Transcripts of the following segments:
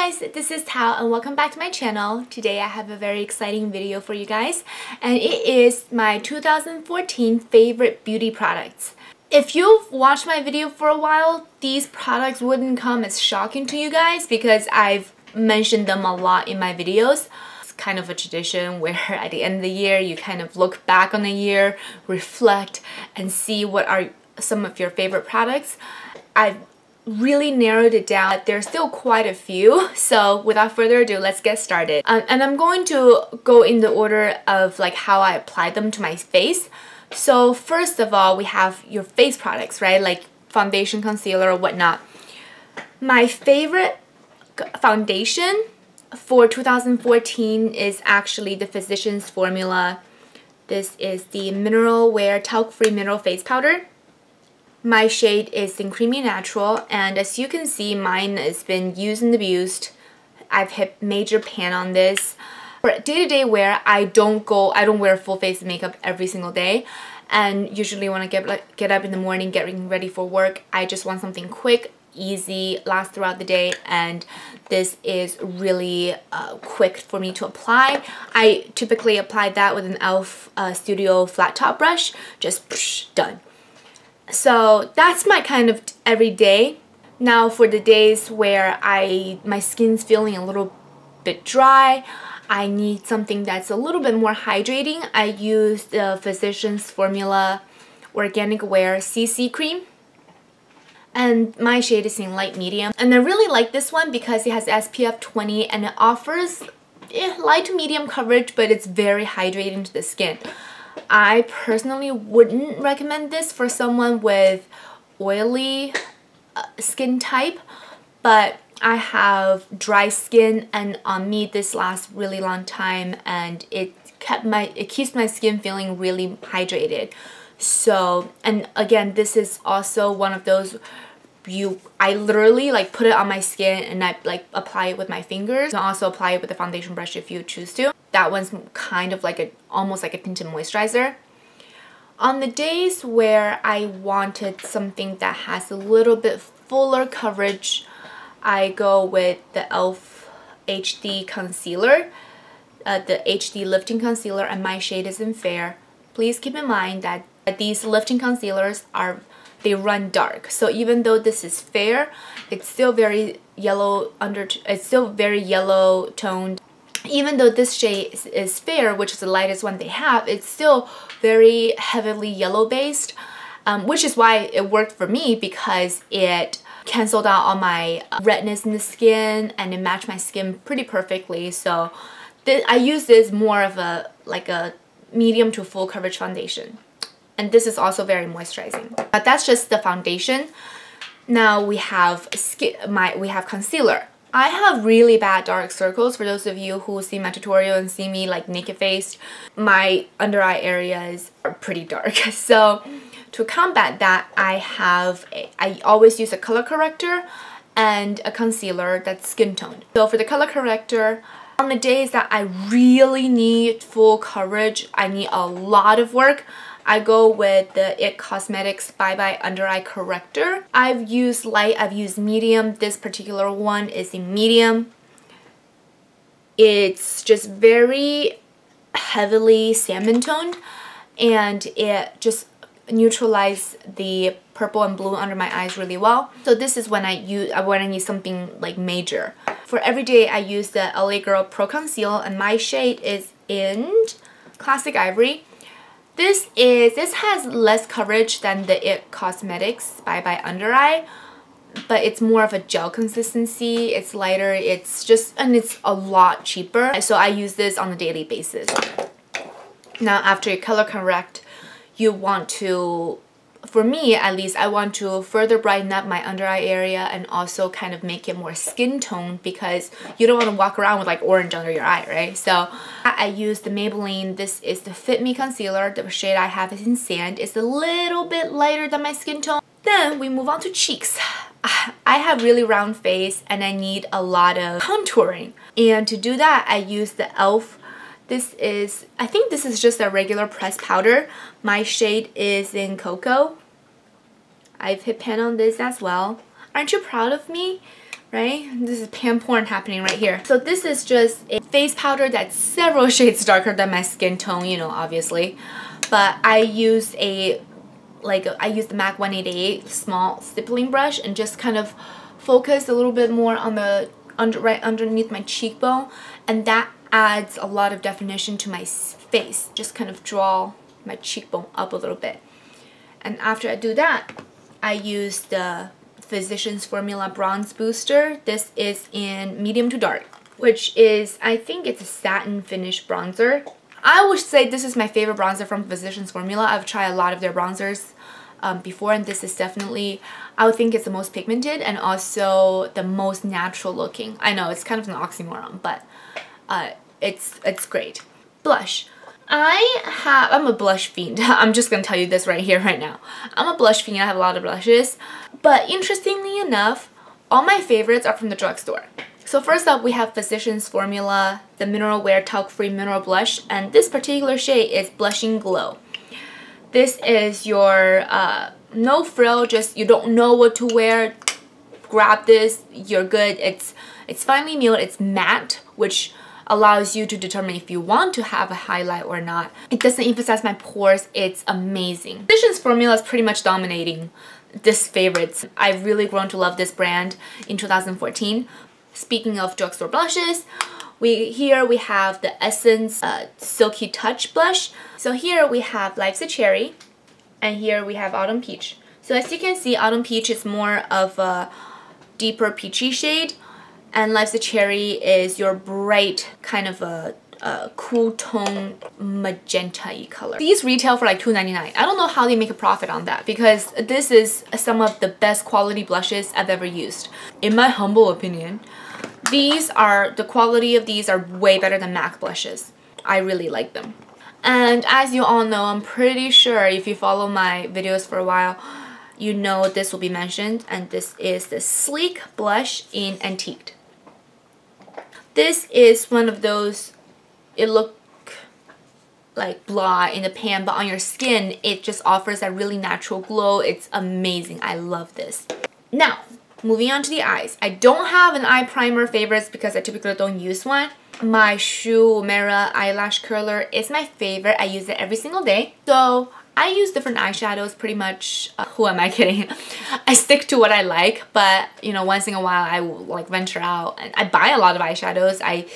guys, this is Tao and welcome back to my channel. Today I have a very exciting video for you guys and it is my 2014 favorite beauty products. If you've watched my video for a while, these products wouldn't come as shocking to you guys because I've mentioned them a lot in my videos. It's kind of a tradition where at the end of the year you kind of look back on the year, reflect, and see what are some of your favorite products. I've really narrowed it down. There's still quite a few, so without further ado, let's get started. And I'm going to go in the order of like how I apply them to my face. So first of all, we have your face products, right? Like foundation, concealer, or whatnot. My favorite foundation for 2014 is actually the Physicians Formula. This is the Mineral Wear Talc-Free Mineral Face Powder. My shade is in Creamy Natural, and as you can see, mine has been used and abused. I've hit major pan on this. For day-to-day wear, I don't wear full face makeup every single day, and usually when I get up in the morning, getting ready for work, I just want something quick, easy, last throughout the day, and this is really quick for me to apply. I typically apply that with an e.l.f. Studio flat top brush, just done. So that's my kind of everyday. Now for the days where my skin's feeling a little bit dry, I need something that's a little bit more hydrating. I use the Physicians Formula Organic Wear CC Cream. And my shade is in light medium. And I really like this one because it has SPF 20 and it offers light to medium coverage, but it's very hydrating to the skin. I personally wouldn't recommend this for someone with oily skin type, but I have dry skin, and on me this lasts really long time, and it keeps my skin feeling really hydrated. So, and again, this is also one of those I literally like put it on my skin and I like apply it with my fingers. You can also apply it with a foundation brush if you choose to. That one's kind of like almost like a tinted moisturizer. On the days where I wanted something that has a little bit fuller coverage, I go with the e.l.f. HD Concealer, the HD Lifting Concealer, and my shade is in Fair. Please keep in mind that these lifting concealers they run dark, so even though this is fair, it's still very yellow it's still very yellow toned. Even though this shade is fair, which is the lightest one they have, it's still very heavily yellow based, which is why it worked for me because it canceled out all my redness in the skin and it matched my skin pretty perfectly. So I use this more of a medium to full coverage foundation. And this is also very moisturizing. But that's just the foundation. Now we have concealer. I have really bad dark circles. For those of you who see my tutorial and see me like naked faced, my under eye areas are pretty dark. So to combat that, I always use a color corrector and a concealer that's skin toned. So for the color corrector, on the days that I really need full coverage, I need a lot of work, I go with the IT Cosmetics Bye Bye Under Eye Corrector. I've used light, I've used medium. This particular one is in medium. It's just very heavily salmon toned and it just neutralizes the purple and blue under my eyes really well. So this is when I need something like major. For everyday, I use the LA Girl Pro Conceal and my shade is in Classic Ivory. This has less coverage than the IT Cosmetics Bye Bye Under Eye, but it's more of a gel consistency. It's lighter, and it's a lot cheaper. So I use this on a daily basis. Now after you color correct, you want to, for me at least, I want to further brighten up my under eye area and also kind of make it more skin tone because you don't want to walk around with like orange under your eye, right? So I use the Maybelline. This is the Fit Me Concealer. The shade I have is in Sand. It's a little bit lighter than my skin tone. Then we move on to cheeks. I have really round face and I need a lot of contouring. And to do that, I use the e.l.f. I think this is just a regular pressed powder. My shade is in Cocoa. I've hit pan on this as well. Aren't you proud of me? right? This is pan porn happening right here. So this is just a face powder that's several shades darker than my skin tone, you know, obviously. But I used the MAC 188 small stippling brush and just kind of focus a little bit more on the right underneath my cheekbone, and that adds a lot of definition to my face. Just kind of draw my cheekbone up a little bit. And after I do that, I use the Physicians Formula Bronze Booster. This is in medium to dark, which is, I think it's a satin finish bronzer. I would say this is my favorite bronzer from Physicians Formula. I've tried a lot of their bronzers before, and this is definitely, I would think it's the most pigmented and also the most natural looking. I know it's kind of an oxymoron, but it's great. Blush. I'm a blush fiend. I'm just gonna tell you this right here, right now. I'm a blush fiend. I have a lot of blushes, but interestingly enough, all my favorites are from the drugstore. So first up, we have Physicians Formula, the Mineral Wear Talc-Free Mineral Blush, and this particular shade is Blushing Glow. This is your no frill, just you don't know what to wear, grab this, you're good. It's finely milled, it's matte, which allows you to determine if you want to have a highlight or not. It doesn't emphasize my pores, it's amazing. Physicians Formula is pretty much dominating this favorites. I've really grown to love this brand in 2014. Speaking of drugstore blushes, here we have the Essence Silky Touch blush. So here we have Life's a Cherry, and here we have Autumn Peach. So as you can see, Autumn Peach is more of a deeper peachy shade, and Life's a Cherry is your bright kind of a cool tone magenta-y color. These retail for like $2.99. I don't know how they make a profit on that, because this is some of the best quality blushes I've ever used. In my humble opinion, the quality of these are way better than MAC blushes. I really like them. And as you all know, I'm pretty sure if you follow my videos for a while, you know this will be mentioned, and this is the Sleek blush in Antiqued. This is one of those, it look like blah in the pan, but on your skin, it just offers that really natural glow. It's amazing. I love this. Now, moving on to the eyes. I don't have an eye primer favorites because I typically don't use one. My Shu Uemura eyelash curler is my favorite. I use it every single day. So I use different eyeshadows pretty much. Who am I kidding? I stick to what I like, but you know, once in a while I will like venture out and I buy a lot of eyeshadows. I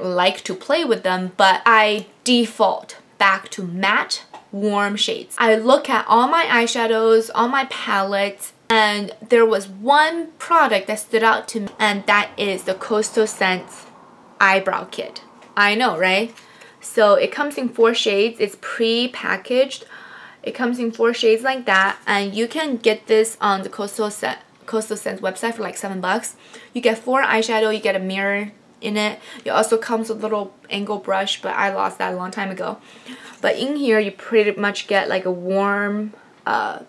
like to play with them, but I default back to matte, warm shades. I look at all my eyeshadows, all my palettes, and there was one product that stood out to me, and that is the Coastal Scents Eyebrow Kit. I know, right? So it comes in 4 shades. It's pre-packaged. It comes in 4 shades like that, and you can get this on the Coastal Scents website for like $7. You get 4 eyeshadow, you get a mirror in it. It also comes with a little angle brush, but I lost that a long time ago. But in here, you pretty much get like a warm,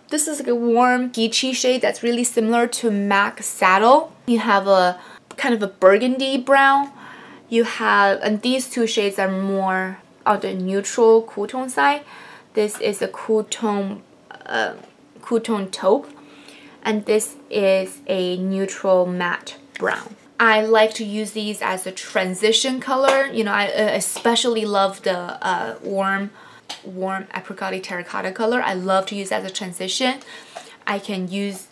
this is like a warm peachy shade that's really similar to MAC Saddle. You have a kind of a burgundy brown. You have, and these 2 shades are more on the neutral cool tone side. This is a cool tone taupe, and this is a neutral matte brown. I like to use these as a transition color. You know, I especially love the warm apricot terracotta color. I love to use as a transition. I can use,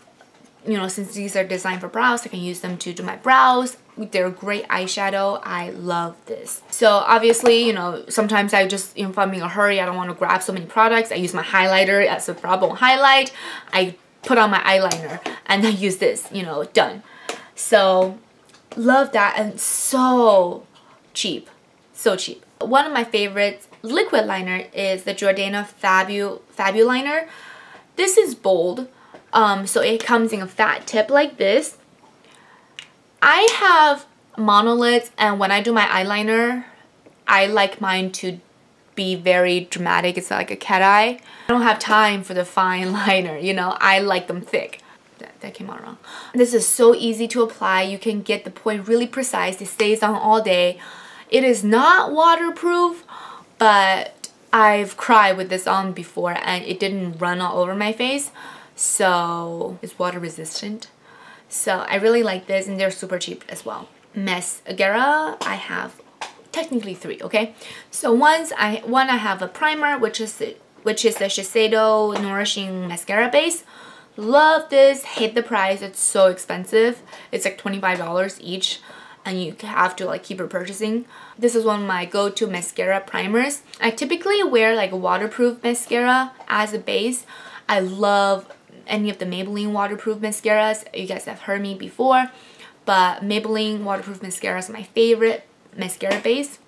you know, since these are designed for brows, I can use them to do my brows. They're great eyeshadow. I love this. So obviously, you know, sometimes I just, if I'm in a hurry, I don't want to grab so many products. I use my highlighter as a brow bone highlight. I put on my eyeliner and I use this, you know, done. So love that, and so cheap. So cheap. One of my favorite liquid liner is the Jordana Fabuliner. This is bold. So it comes in a fat tip like this. I have monolids, and when I do my eyeliner, I like mine to be very dramatic. It's like a cat eye. I don't have time for the fine liner, you know. I like them thick. That came out wrong. This is so easy to apply. You can get the point really precise. It stays on all day. It is not waterproof, but I've cried with this on before and it didn't run all over my face. So it's water resistant. So I really like this, and they're super cheap as well. Mascara, I have technically 3, okay? So one I have a primer, which is the Shiseido Nourishing Mascara Base. Love this, hate the price, it's so expensive. It's like $25 each, and you have to like keep repurchasing. This is one of my go-to mascara primers. I typically wear like a waterproof mascara as a base. I love any of the Maybelline waterproof mascaras. You guys have heard me before, but Maybelline waterproof mascara is my favorite mascara base.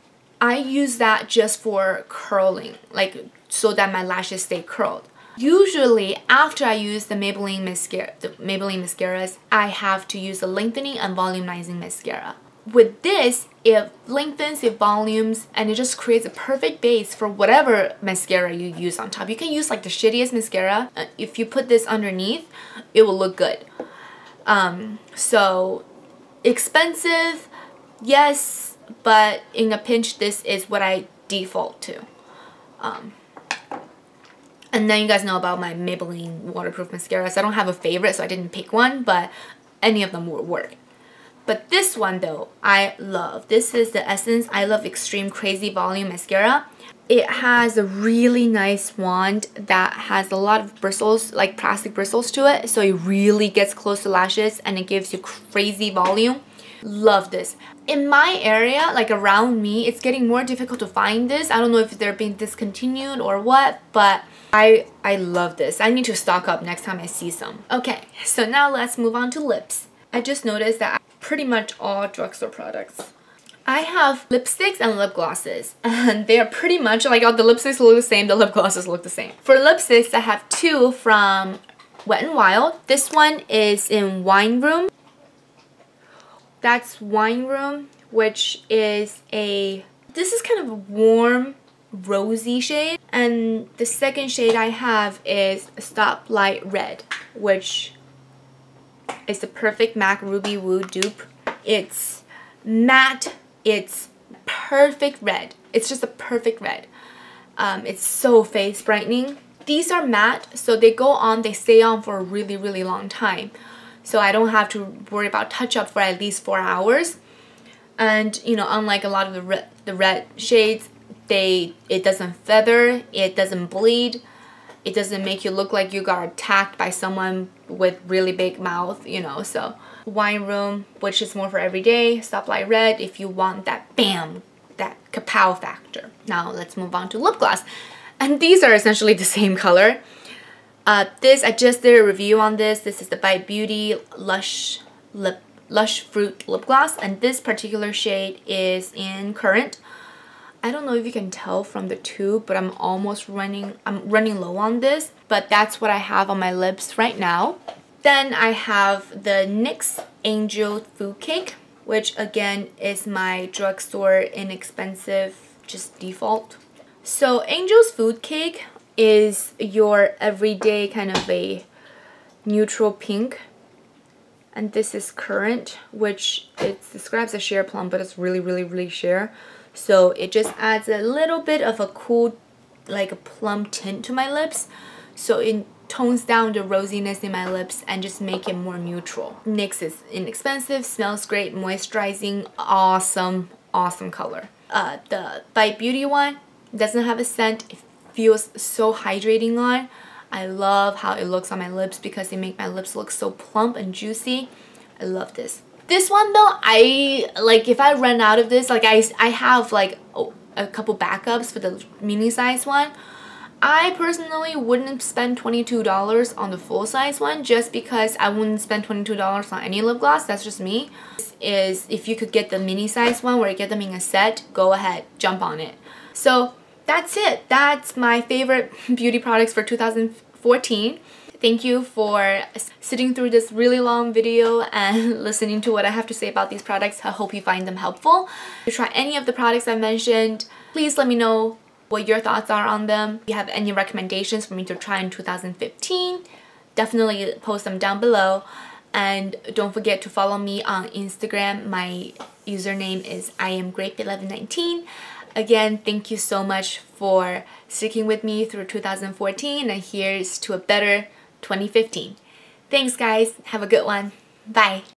I use that just for curling, like so that my lashes stay curled. Usually after I use the Maybelline mascaras, I have to use the lengthening and volumizing mascara. With this, it lengthens, it volumes, and it just creates a perfect base for whatever mascara you use on top. You can use like the shittiest mascara. If you put this underneath, it will look good. So expensive, yes, but in a pinch, this is what I default to. And then you guys know about my Maybelline waterproof mascaras. I don't have a favorite, so I didn't pick one, but any of them will work. But this one though, I love. This is the Essence I Love Extreme Crazy Volume Mascara. It has a really nice wand that has a lot of bristles, like plastic bristles to it, so it really gets close to lashes and it gives you crazy volume. Love this. In my area, like around me, it's getting more difficult to find this. I don't know if they're being discontinued or what, but I love this. I need to stock up next time I see some. Okay, so now let's move on to lips. I just noticed that pretty much all drugstore products, I have lipsticks and lip glosses, and they are pretty much like, all the lipsticks look the same, the lip glosses look the same. For lipsticks, I have 2 from Wet n Wild. This one is in Wine Room. That's Wine Room, which is this is kind of a warm rosy shade, and the second shade I have is Stoplight Red, which is the perfect MAC Ruby Woo dupe. It's matte, it's perfect red. It's just a perfect red. It's so face brightening. These are matte, so they stay on for a really, really long time. So I don't have to worry about touch-up for at least 4 hours. And you know, unlike a lot of the red shades, it doesn't feather, it doesn't bleed, it doesn't make you look like you got attacked by someone with really big mouth, you know. So Wine Room, which is more for everyday. Stoplight Red if you want that bam, that kapow factor. Now let's move on to lip gloss. And these are essentially the same color. I just did a review on this. This is the Bite Beauty Lush Fruit Lip Gloss, and this particular shade is in Currant. I don't know if you can tell from the tube, but I'm running low on this, but that's what I have on my lips right now. Then I have the NYX Angel Food Cake, which again is my drugstore inexpensive, just default. So Angel's Food Cake is your everyday kind of a neutral pink, and this is Currant, which it describes as sheer plum, but it's really, really, really sheer. So it just adds a little bit of a cool, like a plum tint to my lips, so it tones down the rosiness in my lips and just make it more neutral. NYX is inexpensive, smells great, moisturizing, awesome color. The Bite Beauty one doesn't have a scent. It feels so hydrating on. I love how it looks on my lips because they make my lips look so plump and juicy. I love this. This one though, if I run out of this, like I have like a couple backups for the mini size one. I personally wouldn't spend $22 on the full size one just because I wouldn't spend $22 on any lip gloss. That's just me. If you could get the mini size one where you get them in a set, go ahead, jump on it. So that's it. That's my favorite beauty products for 2014. Thank you for sitting through this really long video and listening to what I have to say about these products. I hope you find them helpful. If you try any of the products I mentioned, please let me know what your thoughts are on them. If you have any recommendations for me to try in 2015, definitely post them down below. And don't forget to follow me on Instagram. My username is IamGrape1119. Again, thank you so much for sticking with me through 2014, and here's to a better 2015. Thanks guys, have a good one. Bye!